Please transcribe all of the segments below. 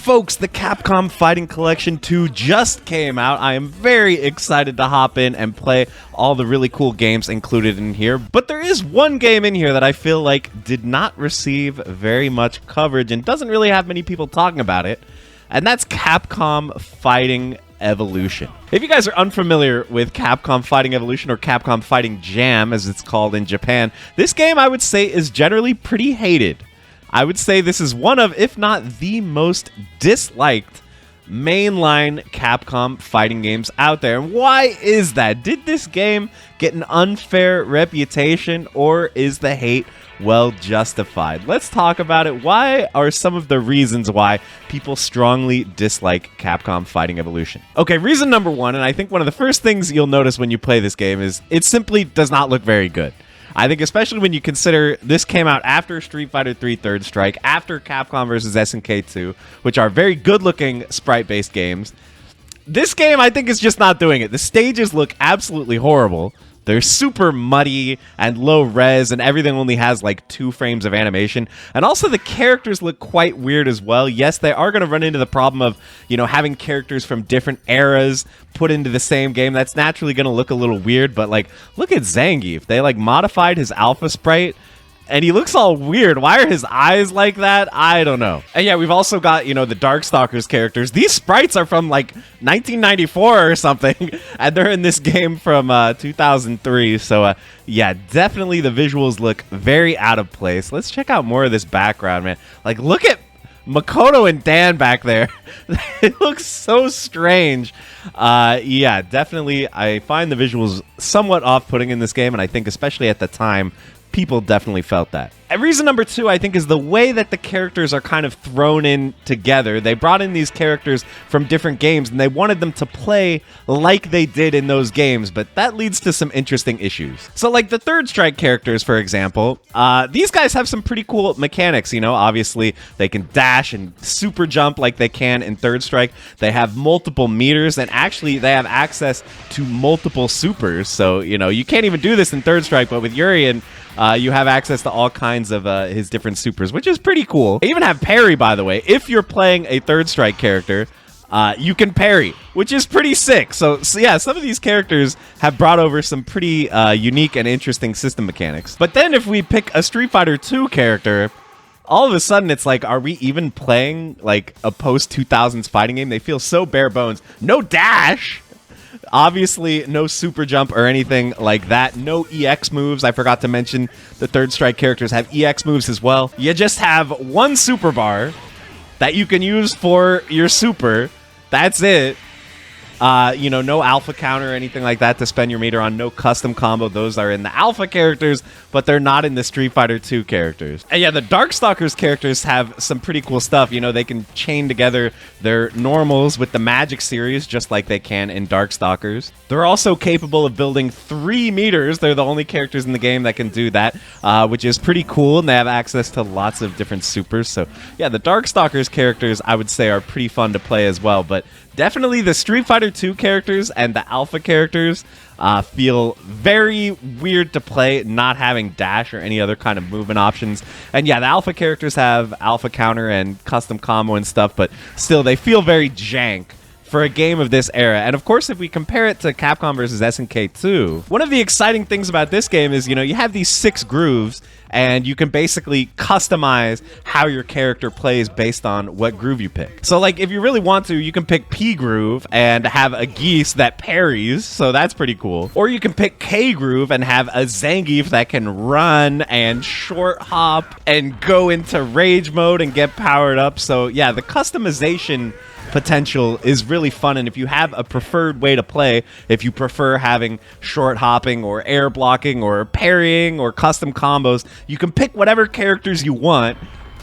folks, the Capcom Fighting Collection 2 just came out. I am very excited to hop in and play all the really cool games included in here. But there is one game in here that I feel like did not receive very much coverage and doesn't really have many people talking about it. And that's Capcom Fighting Evolution. If you guys are unfamiliar with Capcom Fighting Evolution, or Capcom Fighting Jam as it's called in Japan, this game I would say is generally pretty hated. I would say this is one of, if not the most disliked mainline Capcom fighting games out there. And why is that? Did this game get an unfair reputation, or is the hate well justified? Let's talk about it. Why are some of the reasons why people strongly dislike Capcom Fighting Evolution? Okay, reason number one, and I think one of the first things you'll notice when you play this game, is it simply does not look very good. I think especially when you consider this came out after Street Fighter 3 Third Strike, after Capcom vs. SNK 2, which are very good-looking sprite-based games. This game, I think, is just not doing it. The stages look absolutely horrible. They're super muddy and low res, and everything only has like 2 frames of animation. And also the characters look quite weird as well. Yes, they are going to run into the problem of, you know, having characters from different eras put into the same game. That's naturally going to look a little weird, but like, look at Zangief. They like modified his alpha sprite, and he looks all weird. Why are his eyes like that? I don't know. And yeah, we've also got, you know, the Darkstalkers characters. These sprites are from like 1994 or something, and they're in this game from 2003. So yeah, definitely the visuals look very out of place. Let's check out more of this background, man. Like, look at Makoto and Dan back there. It looks so strange. Yeah, definitely I find the visuals somewhat off-putting in this game, and I think especially at the time, people definitely felt that. And reason number 2, I think, is the way that the characters are kind of thrown in together. They brought in these characters from different games, and they wanted them to play like they did in those games, but that leads to some interesting issues. So, like the Third Strike characters, for example, these guys have some pretty cool mechanics, you know. Obviously, they can dash and super jump like they can in Third Strike. They have multiple meters, and actually, they have access to multiple supers. So, you know, you can't even do this in Third Strike, but with Urien, you have access to all kinds of his different supers, which is pretty cool. They even have parry, by the way. If you're playing a Third Strike character, you can parry, which is pretty sick. So yeah, some of these characters have brought over some pretty unique and interesting system mechanics. But then if we pick a Street Fighter 2 character, all of a sudden it's like, are we even playing like a post-2000s fighting game? They feel so bare bones. No dash! Obviously, no super jump or anything like that. No EX moves. I forgot to mention the Third Strike characters have EX moves as well. You just have one super bar that you can use for your super. That's it. You know, no alpha counter or anything like that to spend your meter on. No custom combo. Those are in the alpha characters, but they're not in the Street Fighter 2 characters. And yeah, the Darkstalkers characters have some pretty cool stuff. You know, they can chain together their normals with the magic series, just like they can in Darkstalkers. They're also capable of building 3 meters. They're the only characters in the game that can do that, which is pretty cool. And they have access to lots of different supers. So yeah, the Darkstalkers characters, I would say, are pretty fun to play as well. But definitely the Street Fighter 2 characters and the Alpha characters feel very weird to play, not having dash or any other kind of movement options. And yeah, the Alpha characters have Alpha counter and custom combo and stuff, but still, they feel very jank for a game of this era. And of course, if we compare it to Capcom vs. SNK 2, one of the exciting things about this game is, you know, you have these 6 grooves, and you can basically customize how your character plays based on what groove you pick. So, like, if you really want to, you can pick P groove and have a Geese that parries, so that's pretty cool. Or you can pick K groove and have a Zangief that can run and short hop and go into rage mode and get powered up. So, yeah, the customization potential is really fun, and if you have a preferred way to play, if you prefer having short hopping or air blocking or parrying or custom combos, you can pick whatever characters you want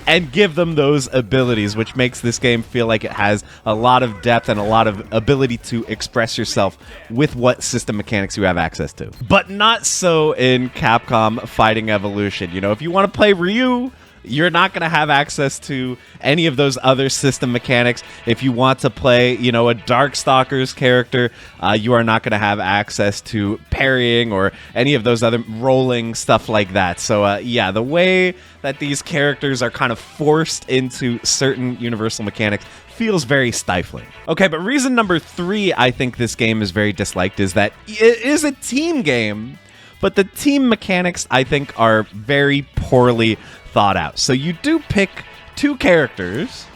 and give them those abilities, which makes this game feel like it has a lot of depth and a lot of ability to express yourself with what system mechanics you have access to. But not so in Capcom Fighting Evolution. You know, if you want to play Ryu, You're not going to have access to any of those other system mechanics. If you want to play, you know, a Darkstalker's character, you are not going to have access to parrying or any of those other rolling stuff like that. So, yeah, the way that these characters are kind of forced into certain universal mechanics feels very stifling. Okay, but reason number 3 I think this game is very disliked is that it is a team game, but the team mechanics, I think, are very poorly thought out. So you do pick 2 characters,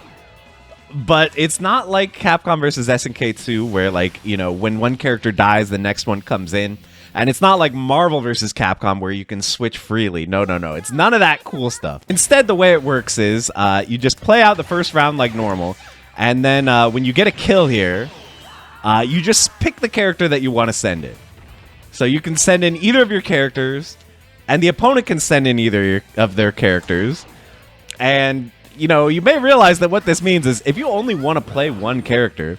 but it's not like Capcom versus SNK 2 where, like, you know, when one character dies, the next one comes in. And it's not like Marvel versus Capcom where you can switch freely. No. It's none of that cool stuff. Instead, the way it works is you just play out the first round like normal. And then when you get a kill here, you just pick the character that you want to send in. So you can send in either of your characters, and the opponent can send in either of their characters. And, you know, you may realize that what this means is if you only want to play one character,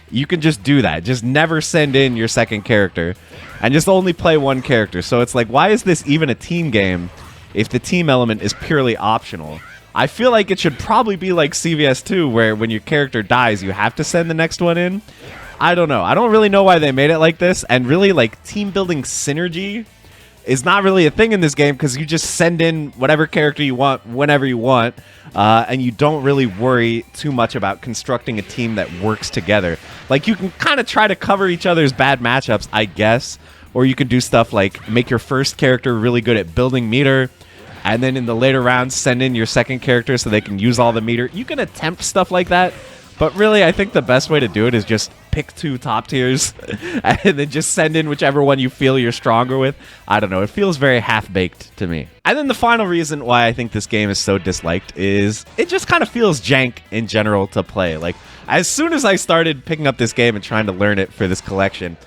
you can just do that. Just never send in your second character and just only play one character. So it's like, why is this even a team game if the team element is purely optional? I feel like it should probably be like CVS 2, where when your character dies, you have to send the next one in. I don't know. I don't really know why they made it like this. And really, like, team building synergy is not really a thing in this game because you just send in whatever character you want whenever you want, and you don't really worry too much about constructing a team that works together. Like, you can kind of try to cover each other's bad matchups, I guess, or you could do stuff like make your first character really good at building meter, and then in the later rounds send in your second character so they can use all the meter. You can attempt stuff like that, but really I think the best way to do it is just pick 2 top tiers and then just send in whichever one you feel you're stronger with. I don't know. It feels very half-baked to me. And then the final reason why I think this game is so disliked is it just kind of feels jank in general to play. Like, as soon as I started picking up this game and trying to learn it for this collection,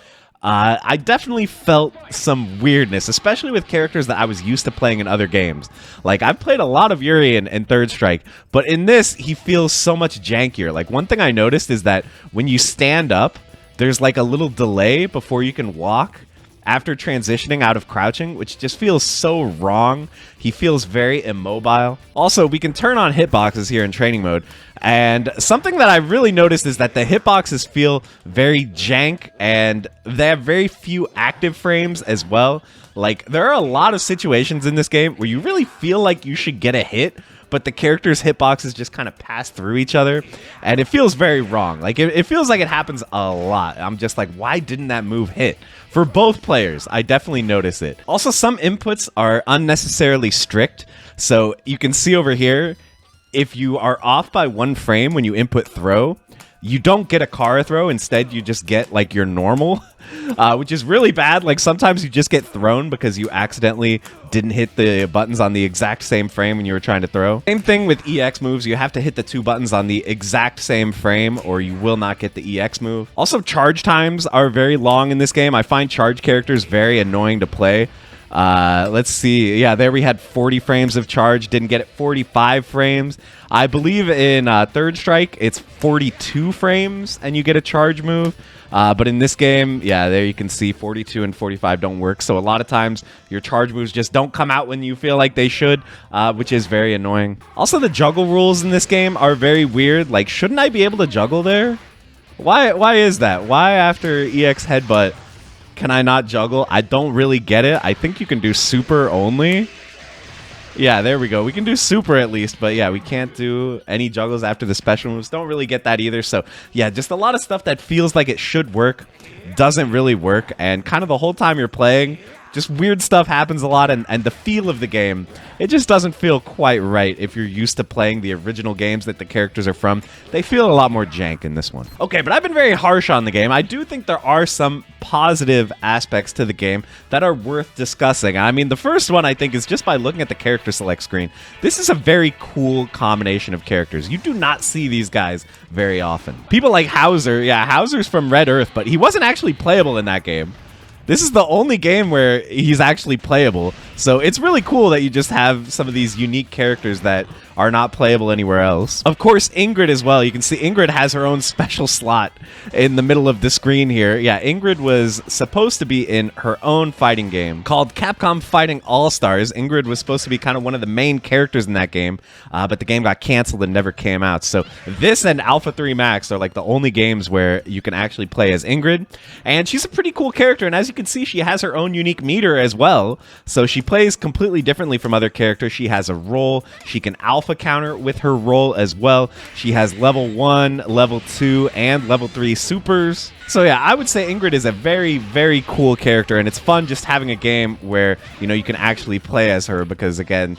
I definitely felt some weirdness, especially with characters that I was used to playing in other games. Like, I've played a lot of Urien and Third Strike, but in this, he feels so much jankier. Like, one thing I noticed is that when you stand up, there's like a little delay before you can walk after transitioning out of crouching, which just feels so wrong. He feels very immobile. Also, we can turn on hitboxes here in training mode, and something that I really noticed is that the hitboxes feel very jank, and they have very few active frames as well. Like, there are a lot of situations in this game where you really feel like you should get a hit, but the characters' hitboxes just kind of pass through each other, and it feels very wrong. Like, it feels like it happens a lot. I'm just like, why didn't that move hit? For both players, I definitely notice it. Also, some inputs are unnecessarily strict, so you can see over here, if you are off by 1 frame when you input throw, you don't get a Kara throw. Instead, you just get, like, your normal, which is really bad. Like, sometimes you just get thrown because you accidentally didn't hit the buttons on the exact same frame when you were trying to throw. Same thing with EX moves. You have to hit the 2 buttons on the exact same frame or you will not get the EX move. Also, charge times are very long in this game. I find charge characters very annoying to play. Let's see. Yeah, there we had 40 frames of charge. Didn't get it 45 frames. I believe in Third Strike, it's 42 frames and you get a charge move. But in this game, yeah, there you can see 42 and 45 don't work. So a lot of times your charge moves just don't come out when you feel like they should, which is very annoying. Also, the juggle rules in this game are very weird. Like, shouldn't I be able to juggle there? Why is that? Why after EX headbutt can I not juggle? I don't really get it. I think you can do super only. Yeah, there we go. We can do super at least, but yeah, we can't do any juggles after the special moves. Don't really get that either. So yeah, just a lot of stuff that feels like it should work doesn't really work, and kind of the whole time you're playing, just weird stuff happens a lot, and the feel of the game, it just doesn't feel quite right if you're used to playing the original games that the characters are from. They feel a lot more jank in this one. Okay, but I've been very harsh on the game. I do think there are some positive aspects to the game that are worth discussing. I mean, the first one, I think, is just by looking at the character select screen. This is a very cool combination of characters. You do not see these guys very often. People like Hauzer, yeah, Hauzer's from Red Earth, but he wasn't actually playable in that game. This is the only game where he's actually playable. So it's really cool that you just have some of these unique characters that are not playable anywhere else. Of course, Ingrid as well. You can see Ingrid has her own special slot in the middle of the screen here. Yeah, Ingrid was supposed to be in her own fighting game called Capcom Fighting All-Stars. Ingrid was supposed to be kind of one of the main characters in that game, but the game got canceled and never came out. So this and Alpha 3 Max are like the only games where you can actually play as Ingrid. And she's a pretty cool character, and as you can see, she has her own unique meter as well. So she plays completely differently from other characters. She has a role. She can alpha counter with her role as well. She has level 1, level 2, and level 3 supers. So yeah, I would say Ingrid is a very, very cool character, and it's fun just having a game where, you know, you can actually play as her because, again,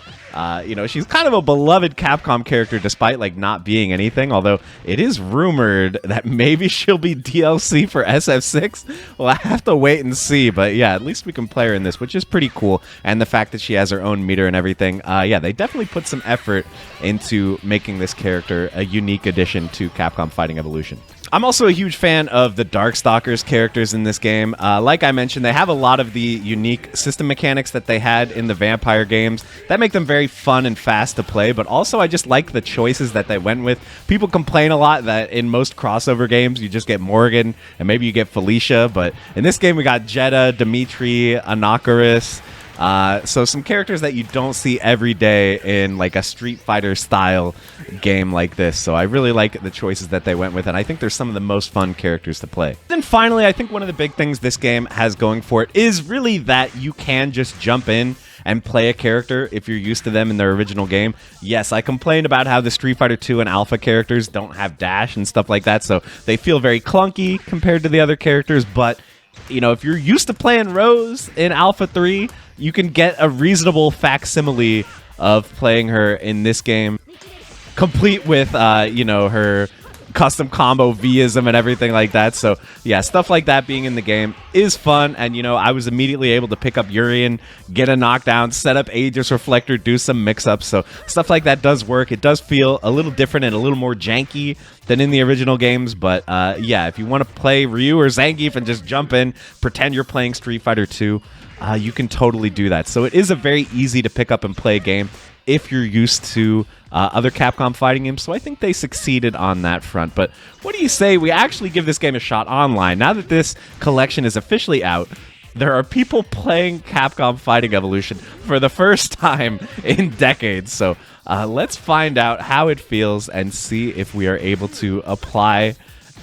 you know, she's kind of a beloved Capcom character despite, like, not being anything, although it is rumored that maybe she'll be DLC for SF6. Well, I have to wait and see, but yeah, at least we can play her in this, which is pretty cool, and the fact that she has her own meter and everything, yeah, they definitely put some effort into making this character a unique addition to Capcom Fighting Evolution. I'm also a huge fan of the Darkstalkers characters in this game. Like I mentioned, they have a lot of the unique system mechanics that they had in the Vampire games that make them very fun and fast to play, but also I just like the choices that they went with. People complain a lot that in most crossover games you just get Morgan and maybe you get Felicia, but in this game we got Jeddah, Demitri, Anacharis. So some characters that you don't see every day in like a Street Fighter style game like this. So I really like the choices that they went with, and I think they're some of the most fun characters to play. Then finally, I think one of the big things this game has going for it is really that you can just jump in and play a character if you're used to them in their original game. Yes, I complained about how the Street Fighter 2 and Alpha characters don't have dash and stuff like that, so they feel very clunky compared to the other characters, but you know, if you're used to playing Rose in Alpha 3, you can get a reasonable facsimile of playing her in this game, complete with, you know, her custom combo Vism and everything like that. So yeah, stuff like that being in the game is fun, and you know, I was immediately able to pick up Urien, get a knockdown, set up Aegis Reflector, do some mix-ups, so stuff like that does work. It does feel a little different and a little more janky than in the original games, but yeah, if you want to play Ryu or Zangief and just jump in, pretend you're playing Street Fighter 2, you can totally do that. So it is a very easy to pick up and play game if you're used to other Capcom fighting games, so I think they succeeded on that front. But what do you say we actually give this game a shot online? Now that this collection is officially out, there are people playing Capcom Fighting Evolution for the first time in decades, so let's find out how it feels and see if we are able to apply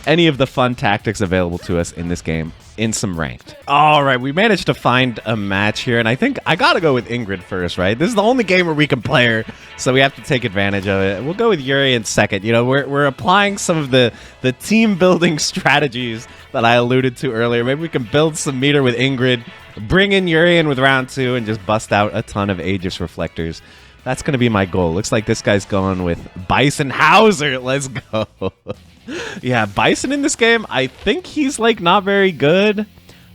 any of the fun tactics available to us in this game in some ranked. All right, we managed to find a match here, and I think I gotta go with Ingrid first, right? This is the only game where we can play her, so we have to take advantage of it. We'll go with Urien second. You know, we're applying some of the team building strategies that I alluded to earlier. Maybe we can build some meter with Ingrid, bring in Urien with round 2, and just bust out a ton of Aegis Reflectors. That's going to be my goal. Looks like this guy's going with Bison Hauzer. Let's go. Yeah, Bison in this game, I think he's like not very good.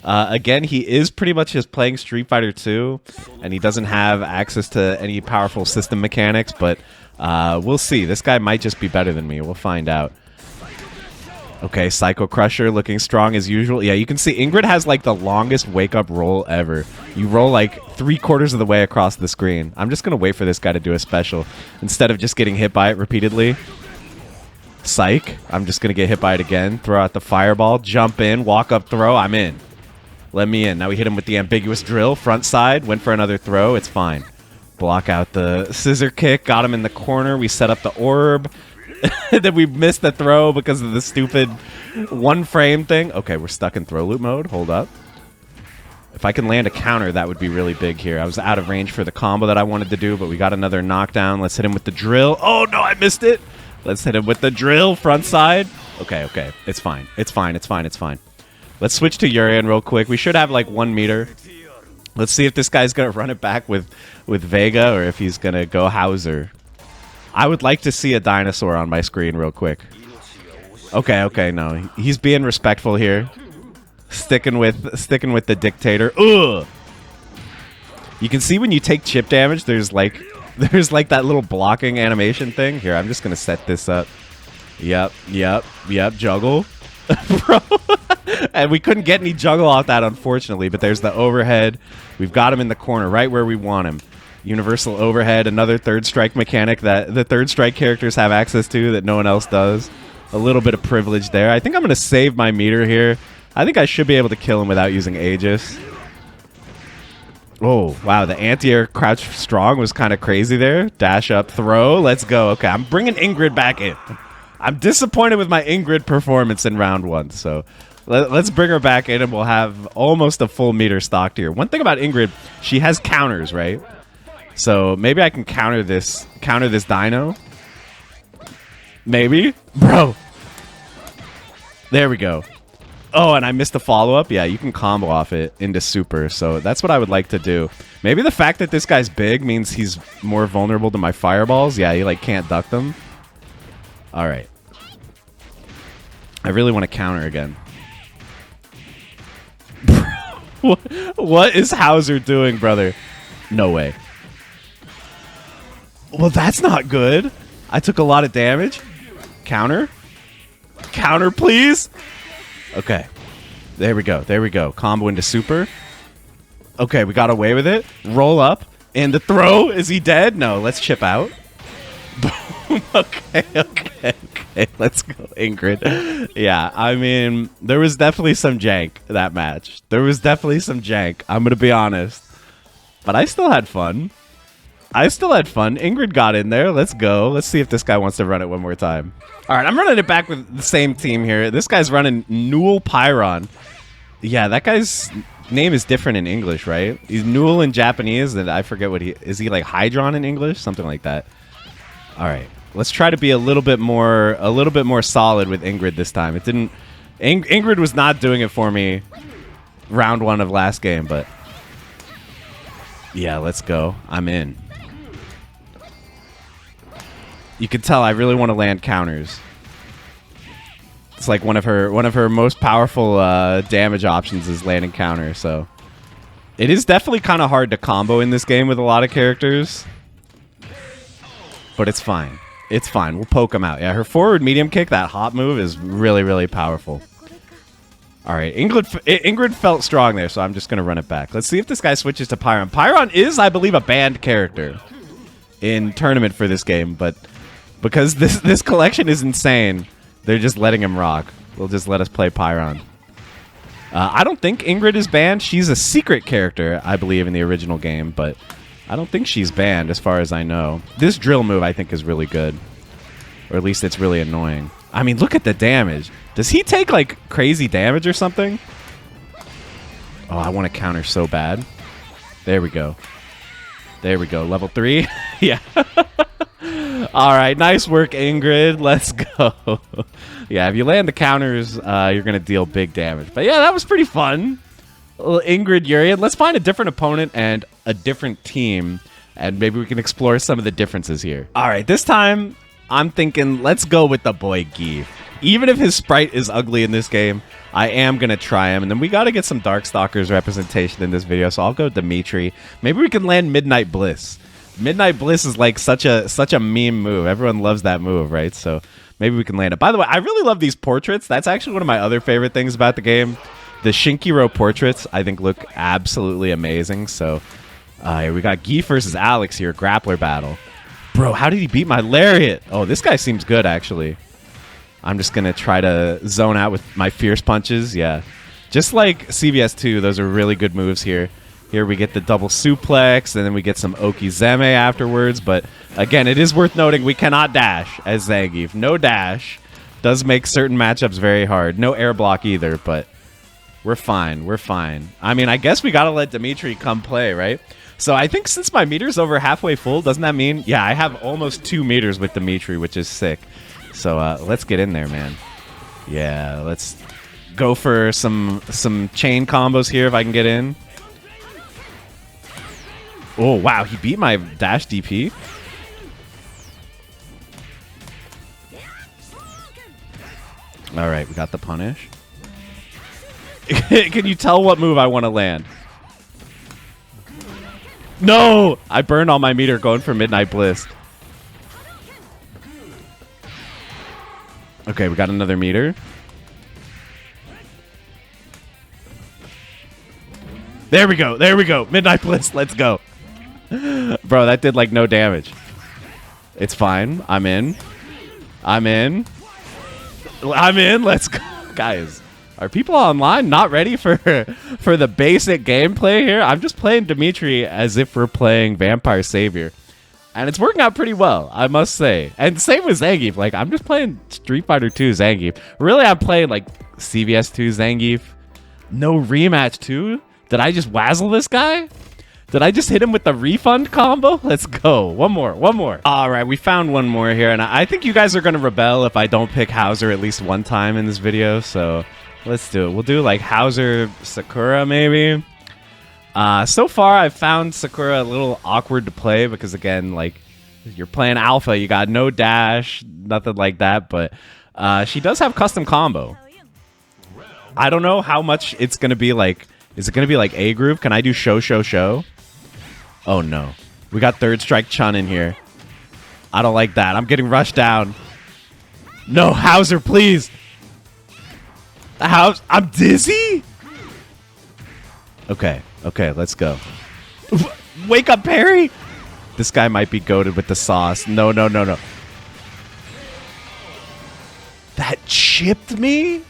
Again, he is pretty much just playing Street Fighter 2, and he doesn't have access to any powerful system mechanics, but we'll see. This guy might just be better than me. We'll find out. Okay, Psycho Crusher looking strong as usual. Yeah, you can see Ingrid has like the longest wake-up roll ever. You roll like 3/4 of the way across the screen. I'm just going to wait for this guy to do a special instead of just getting hit by it repeatedly. Psych. I'm just going to get hit by it again. Throw out the fireball. Jump in. Walk up throw. I'm in. Let me in. Now we hit him with the ambiguous drill. Front side. Went for another throw. It's fine. Block out the scissor kick. Got him in the corner. We set up the orb. Then we missed the throw because of the stupid one frame thing. Okay, we're stuck in throw loop mode. Hold up. If I can land a counter, that would be really big here. I was out of range for the combo that I wanted to do, but we got another knockdown. Let's hit him with the drill. Oh, no, I missed it. Let's hit him with the drill, front side. Okay, okay. It's fine. It's fine. It's fine. It's fine. Let's switch to Urien real quick. We should have like 1 meter. Let's see if this guy's going to run it back with Vega or if he's going to go Hauzer. I would like to see a dinosaur on my screen real quick. Okay, okay, no. He's being respectful here. Sticking with the dictator. Ugh! You can see when you take chip damage, there's like that little blocking animation thing. Here, I'm just going to set this up. Yep, juggle. Bro. And we couldn't get any juggle off that, unfortunately, but there's the overhead. We've got him in the corner, right where we want him. Universal overhead, another third strike mechanic that the third strike characters have access to that no one else does. A little bit of privilege there. I think I'm going to save my meter here. I think I should be able to kill him without using Aegis. Oh, wow. The anti-air crouch strong was kind of crazy there. Dash up, throw. Let's go. Okay, I'm bringing Ingrid back in. I'm disappointed with my Ingrid performance in round 1, so let's bring her back in and we'll have almost a full meter stocked here. One thing about Ingrid, she has counters, right? So maybe I can counter this dino. Maybe? Bro. There we go. Oh, and I missed the follow-up. Yeah, you can combo off it into super, so that's what I would like to do. Maybe the fact that this guy's big means he's more vulnerable to my fireballs. Yeah, he like can't duck them. All right. I really want to counter again. What is Hauzer doing, brother? No way. Well, that's not good. I took a lot of damage. Counter. Counter, please. Okay. There we go. There we go. Combo into super. Okay, we got away with it. Roll up. And the throw. Is he dead? No, let's chip out. Okay. Let's go, Ingrid. Yeah, I mean, there was definitely some jank that match. There was definitely some jank. I'm going to be honest. But I still had fun. Ingrid got in there. Let's go. Let's see if this guy wants to run it one more time. All right, I'm running it back with the same team here. This guy's running Newell Pyron. Yeah, that guy's name is different in English, right? He's Newell in Japanese, and I forget what is he like Hydron in English? Something like that. All right. Let's try to be a little bit more solid with Ingrid this time. It didn't Ingrid was not doing it for me round 1 of last game, but yeah, let's go. I'm in. You can tell I really want to land counters. It's like one of her most powerful damage options is landing counter, so it is definitely kind of hard to combo in this game with a lot of characters. But it's fine. It's fine. We'll poke him out. Yeah, her forward medium kick, that hop move, is really, really powerful. All right, Ingrid felt strong there, so I'm just going to run it back. Let's see if this guy switches to Pyron. Pyron is, I believe, a banned character in tournament for this game, but because this collection is insane, they're just letting him rock. They'll just let us play Pyron. I don't think Ingrid is banned. She's a secret character, I believe, in the original game, but I don't think she's banned as far as I know. This drill move, I think, is really good. Or at least it's really annoying. I mean, look at the damage. Does he take, like, crazy damage or something? Oh, I want to counter so bad. There we go. There we go. Level 3. Yeah. All right. Nice work, Ingrid. Let's go. Yeah, if you land the counters, you're going to deal big damage. But, yeah, that was pretty fun. Ingrid, Urien. Let's find a different opponent and a different team, and maybe we can explore some of the differences here. All right, this time I'm thinking let's go with the boy Zangief. Even if his sprite is ugly in this game, I am going to try him, and then we got to get some Darkstalkers representation in this video, so I'll go Demitri. Maybe we can land Midnight Bliss. Midnight Bliss is like such a meme move. Everyone loves that move, right? So maybe we can land it. By the way, I really love these portraits. That's actually one of my other favorite things about the game. The Shinkiro portraits, I think, look absolutely amazing. So, we got Zangief versus Alex here, grappler battle. Bro, how did he beat my Lariat? Oh, this guy seems good, actually. I'm just going to try to zone out with my fierce punches. Yeah. Just like CBS 2, those are really good moves here. Here we get the double suplex, and then we get some Okizeme afterwards. But, again, it is worth noting we cannot dash as Zangief. No dash. Does make certain matchups very hard. No air block either, but we're fine. We're fine. I mean, I guess we got to let Demitri come play, right? So I think since my meter's over halfway full, doesn't that mean... Yeah, I have almost 2 meters with Demitri, which is sick. So let's get in there, man. Yeah, let's go for some chain combos here if I can get in. Oh, wow. He beat my dash DP. All right, we got the punish. Can you tell what move I want to land? No! I burned all my meter going for Midnight Bliss. Okay, we got another meter. There we go. There we go. Midnight Bliss. Let's go. Bro, that did like no damage. It's fine. I'm in. I'm in. I'm in. Let's go. Guys, are people online not ready for the basic gameplay here? I'm just playing Demitri as if we're playing Vampire Savior. And it's working out pretty well, I must say. And same with Zangief. Like, I'm just playing Street Fighter 2 Zangief. Really, I'm playing, like, CVS 2 Zangief. No rematch, too? Did I just wazzle this guy? Did I just hit him with the refund combo? Let's go. One more. One more. All right, we found one more here. And I think you guys are going to rebel if I don't pick Hauzer at least one time in this video. So let's do it. We'll do, like, Hauzer Sakura, maybe. So far, I've found Sakura a little awkward to play because, again, like, you're playing Alpha. You got no dash, nothing like that. But she does have custom combo. I don't know how much it's going to be like. Is it going to be like A group? Can I do show? Oh, no. We got Third Strike Chun in here. I don't like that. I'm getting rushed down. No, Hauzer, please. I'm dizzy? Okay. Okay, let's go. Wake up, Perry! This guy might be goated with the sauce. No. That chipped me?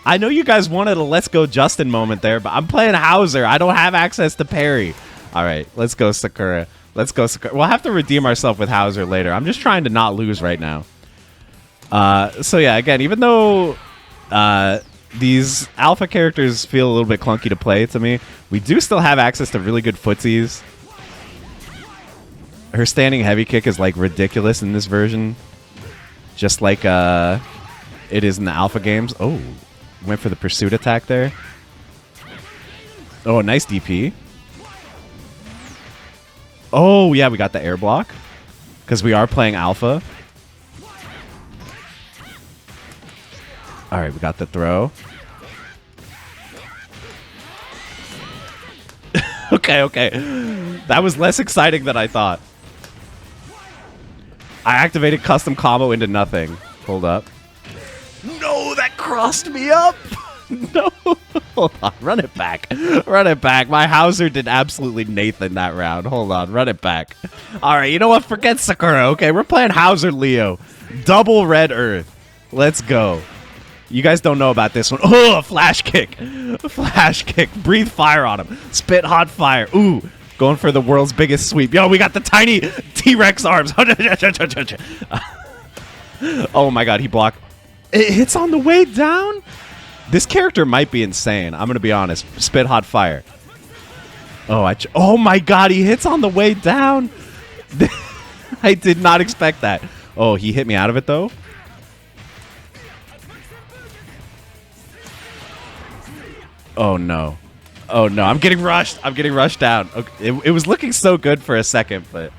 I know you guys wanted a Let's Go Justin moment there, but I'm playing Hauzer. I don't have access to parry. All right, let's go, Sakura. Let's go, Sakura. We'll have to redeem ourselves with Hauzer later. I'm just trying to not lose right now. So yeah, again, even though these alpha characters feel a little bit clunky to play to me, we do still have access to really good footsies. Her standing heavy kick is like ridiculous in this version, just like it is in the alpha games. Oh, went for the pursuit attack there. Oh, nice DP. Oh yeah, we got the air block because we are playing alpha. All right, we got the throw. Okay. That was less exciting than I thought. I activated custom combo into nothing. Hold up. No, that crossed me up. No. Hold on. Run it back. Run it back. My Hauzer did absolutely Nathan that round. Hold on. Run it back. All right, you know what? Forget Sakura. Okay, we're playing Hauzer Leo. Double red earth. Let's go. You guys don't know about this one. Oh, flash kick. Flash kick. Breathe fire on him. Spit hot fire. Ooh. Going for the world's biggest sweep. Yo, we got the tiny T-Rex arms. Oh my god, he blocked. It hits on the way down? This character might be insane. I'm going to be honest. Spit hot fire. Oh, oh my god, he hits on the way down. I did not expect that. Oh, he hit me out of it though. Oh no. Oh no, I'm getting rushed. I'm getting rushed down. Okay. It was looking so good for a second, but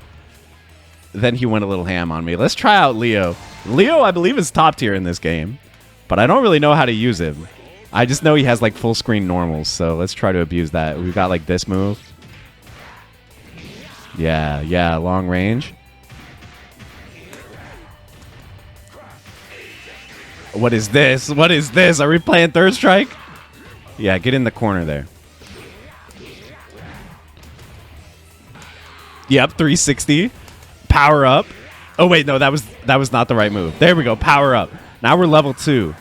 then he went a little ham on me. Let's try out Leo. Leo, I believe, is top tier in this game, but I don't really know how to use him. I just know he has like full screen normals, so let's try to abuse that. We've got like this move. Yeah, long range. What is this? What is this? Are we playing Third Strike? Yeah, get in the corner there. Yep, 360. Power up. Oh wait, no, that was not the right move. There we go, power up. Now we're level 2.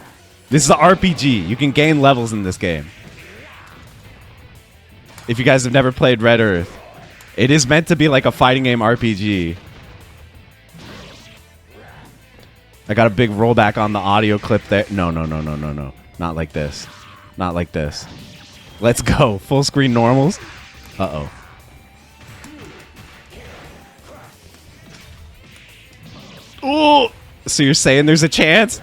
This is an RPG. You can gain levels in this game. If you guys have never played Red Earth, it is meant to be like a fighting game RPG. I got a big rollback on the audio clip there. No. Not like this. Not like this. Let's go. Full screen normals. Uh-oh. Ooh! So you're saying there's a chance?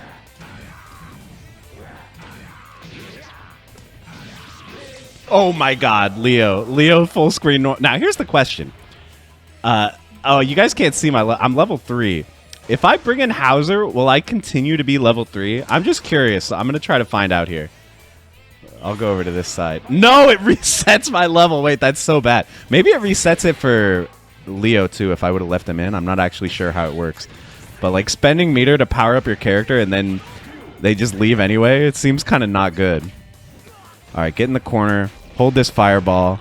Oh my god, Leo. Leo full screen. Now, here's the question. Oh, you guys can't see I'm level 3. If I bring in Hauzer, will I continue to be level 3? I'm just curious. I'm going to try to find out here. I'll go over to this side. No, it resets my level. Wait, that's so bad. Maybe it resets it for Leo, too, if I would have left him in. I'm not actually sure how it works. But, like, spending meter to power up your character and then they just leave anyway, it seems kind of not good. All right, get in the corner. Hold this fireball.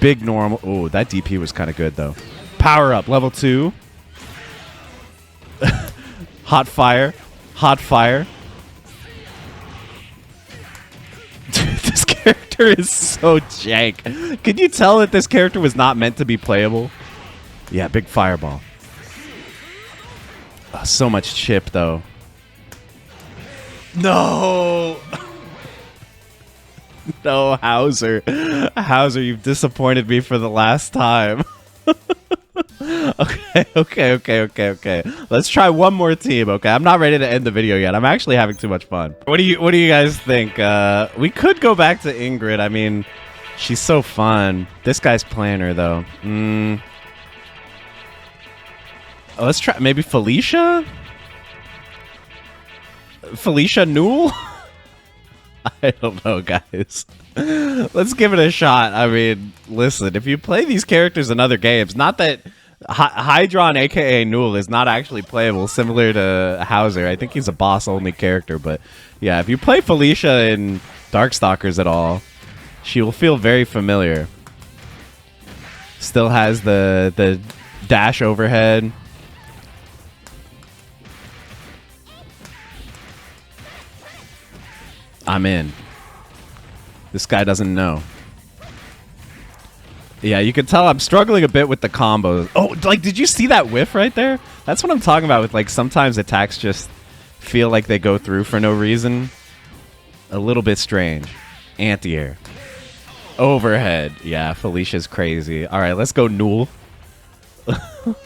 Big normal. Oh, that DP was kind of good, though. Power up. Level 2. Hot fire. Hot fire. Dude, this character is so jank. Can you tell that this character was not meant to be playable? Yeah, big fireball. Oh, so much chip, though. No! No, Hauzer. Hauzer, you've disappointed me for the last time. Okay. Let's try one more team, okay? I'm not ready to end the video yet. I'm actually having too much fun. What do you guys think? We could go back to Ingrid. I mean, she's so fun. This guy's playing her, though. Let's try maybe Felicia? Felicia Newell? I don't know, guys. Let's give it a shot. I mean, listen, if you play these characters in other games, not that Hydron, aka Newell, is not actually playable, similar to Hauzer. I think he's a boss-only character, but yeah, if you play Felicia in Darkstalkers at all, she will feel very familiar. Still has the dash overhead. I'm in. This guy doesn't know. Yeah, you can tell I'm struggling a bit with the combos. Oh, like, did you see that whiff right there? That's what I'm talking about with, like, sometimes attacks just feel like they go through for no reason. A little bit strange. Anti-air. Overhead. Yeah, Felicia's crazy. All right, let's go Newell.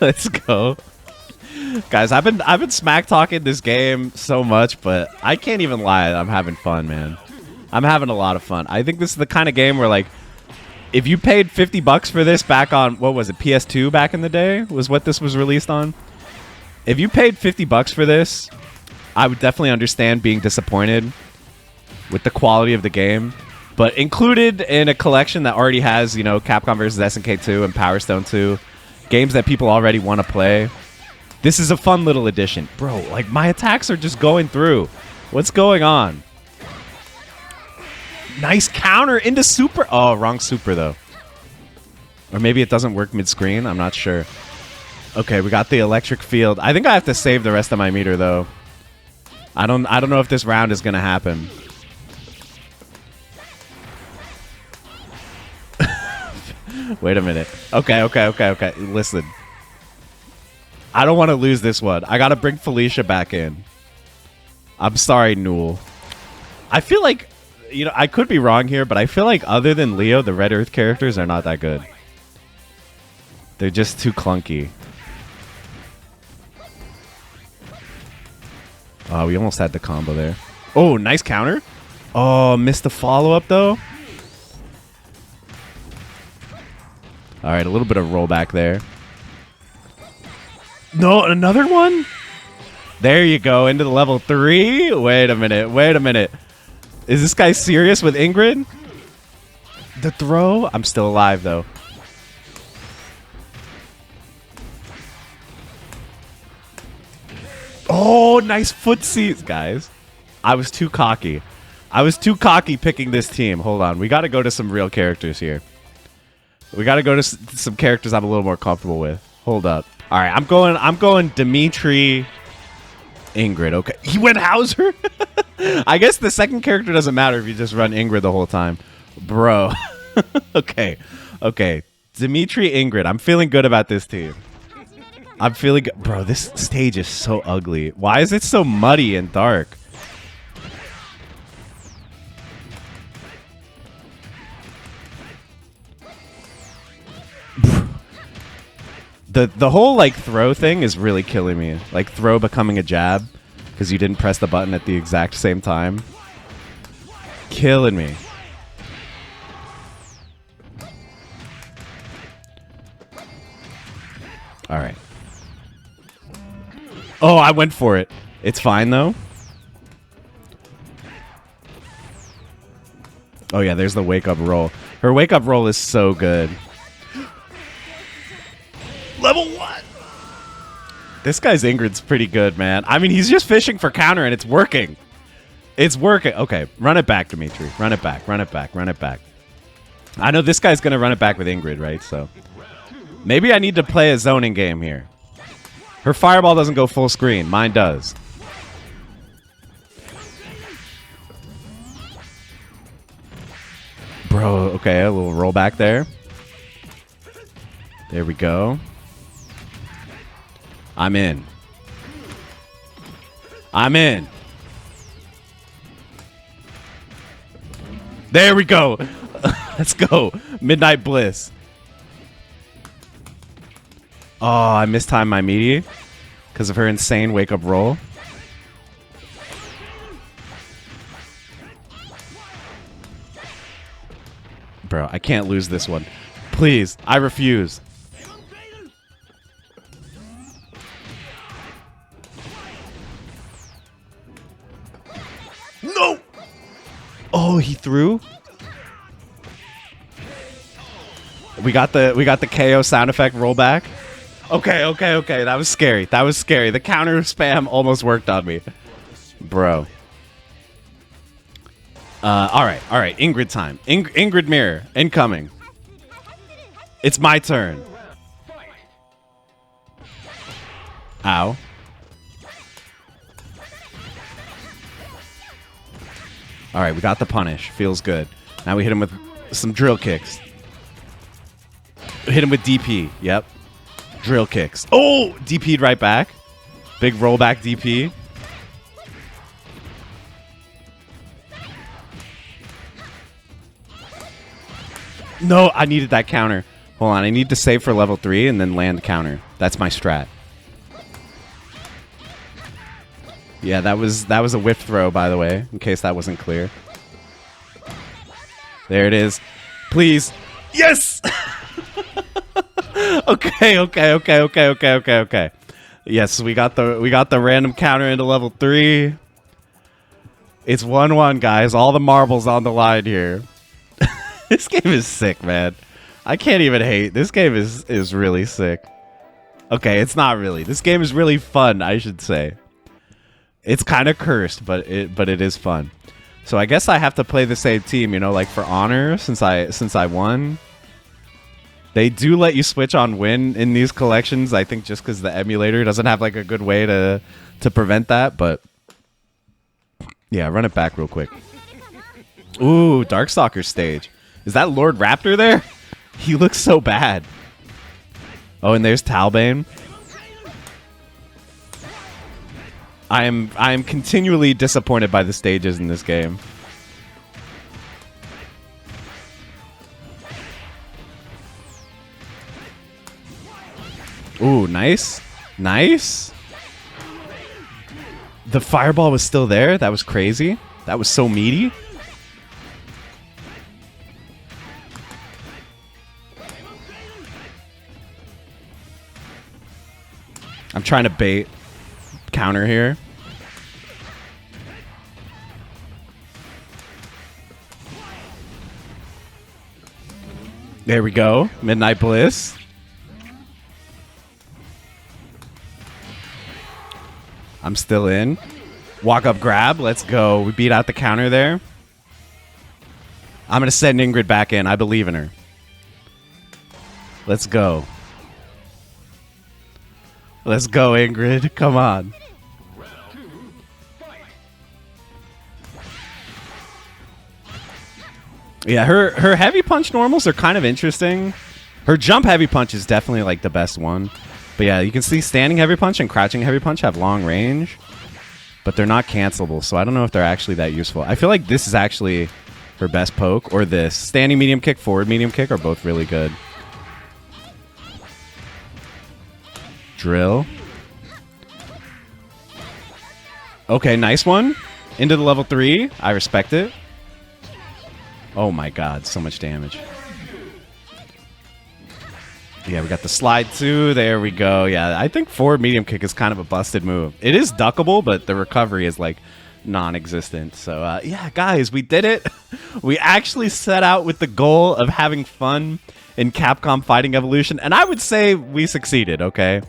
Let's go. Guys, I've been smack talking this game so much, but I can't even lie. I'm having fun, man. I'm having a lot of fun. I think this is the kind of game where, like, if you paid $50 for this back on, what was it, PS2 back in the day was what this was released on. If you paid $50 for this, I would definitely understand being disappointed with the quality of the game. But included in a collection that already has, you know, Capcom vs. SNK 2 and Power Stone 2, games that people already want to play. This is a fun little addition. Bro, like, my attacks are just going through. What's going on? Nice counter into super. Oh, wrong super, though. Or maybe it doesn't work mid-screen. I'm not sure. Okay, we got the electric field. I think I have to save the rest of my meter, though. I don't know if this round is going to happen. Wait a minute. Okay. Listen. I don't want to lose this one. I got to bring Felicia back in. I'm sorry, Newell. I feel like, you know, I could be wrong here, but I feel like other than Leo, the Red Earth characters are not that good. They're just too clunky. Oh, we almost had the combo there. Oh, nice counter. Oh, missed the follow-up, though. All right, a little bit of rollback there. No, another one? There you go, into the level 3. Wait a minute. Is this guy serious with Ingrid? The throw? I'm still alive, though. Oh, nice footsies, guys. I was too cocky. Picking this team. Hold on. We got to go to some real characters here. We got to go to some characters I'm a little more comfortable with. Hold up. All right, I'm going Demitri, Ingrid. Okay, he went Hauzer. I guess the second character doesn't matter if you just run Ingrid the whole time, bro. Okay. Demitri, Ingrid. I'm feeling good about this team. I'm feeling good, bro. This stage is so ugly. Why is it so muddy and dark? The whole, like, throw thing is really killing me. Like, throw becoming a jab because you didn't press the button at the exact same time. Killing me. All right. Oh, I went for it. It's fine, though. Oh, yeah, there's the wake-up roll. Her wake-up roll is so good. Level 1. This guy's Ingrid's pretty good, man. I mean, he's just fishing for counter, and it's working. It's working. Okay, run it back, Demitri. Run it back. I know this guy's going to run it back with Ingrid, right? So maybe I need to play a zoning game here. Her fireball doesn't go full screen. Mine does. Bro, okay, a little rollback there. There we go. I'm in. I'm in. There we go. Let's go. Midnight Bliss. Oh, I mistimed my meaty because of her insane wake-up roll. Bro, I can't lose this one. Please, I refuse. No! Oh, he threw? We got the KO sound effect rollback. Okay, okay, okay. That was scary. That was scary. The counter spam almost worked on me. Bro. All right. Ingrid time. Ingrid mirror incoming. It's my turn. Ow. All right, we got the punish. Feels good. Now we hit him with some drill kicks. Hit him with DP. Yep. Drill kicks. Oh, DP'd right back. Big rollback DP. No, I needed that counter. Hold on, I need to save for level 3 and then land counter. That's my strat. Yeah, that was a whiff throw, by the way, in case that wasn't clear. There it is. Please. Yes! Okay. Yes, we got the random counter into level 3. It's 1-1, guys. All the marbles on the line here. This game is sick, man. I can't even hate. This game is really sick. Okay, it's not really. This game is really fun, I should say. It's kind of cursed, but it is fun. So I guess I have to play the same team, you know, like for honor since I won. They do let you switch on win in these collections, I think just because the emulator doesn't have like a good way to prevent that, but yeah, run it back real quick. Ooh, Darkstalker stage. Is that Lord Raptor there? He looks so bad. Oh, and there's Talbane. I am continually disappointed by the stages in this game. Ooh, nice. Nice. The fireball was still there? That was crazy. That was so meaty. I'm trying to bait counter here. There we go. Midnight Bliss. I'm still in. Walk up grab. Let's go. We beat out the counter there. I'm going to send Ingrid back in. I believe in her. Let's go. Let's go, Ingrid. Come on. Yeah, her heavy punch normals are kind of interesting. Her jump heavy punch is definitely like the best one. But yeah, you can see standing heavy punch and crouching heavy punch have long range. But they're not cancelable, so I don't know if they're actually that useful. I feel like this is actually her best poke, or this. Standing medium kick, forward medium kick are both really good. Drill. Okay, nice one. Into the level 3. I respect it. Oh my god, so much damage. Yeah, we got the slide too. There we go. Yeah, I think forward medium kick is kind of a busted move. It is duckable, but the recovery is like non-existent. So yeah, guys, we did it. We actually set out with the goal of having fun in Capcom Fighting Evolution, and I would say we succeeded, okay?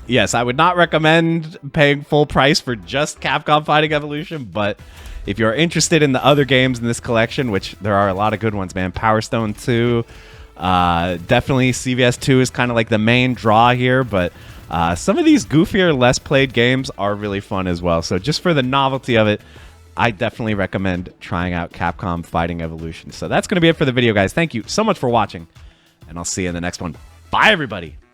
Yes, I would not recommend paying full price for just Capcom Fighting Evolution, but if you're interested in the other games in this collection, which there are a lot of good ones, man. Power Stone 2, definitely CVS 2 is kind of like the main draw here, but some of these goofier, less played games are really fun as well. So just for the novelty of it, I definitely recommend trying out Capcom Fighting Evolution. So that's going to be it for the video, guys. Thank you so much for watching, and I'll see you in the next one. Bye, everybody.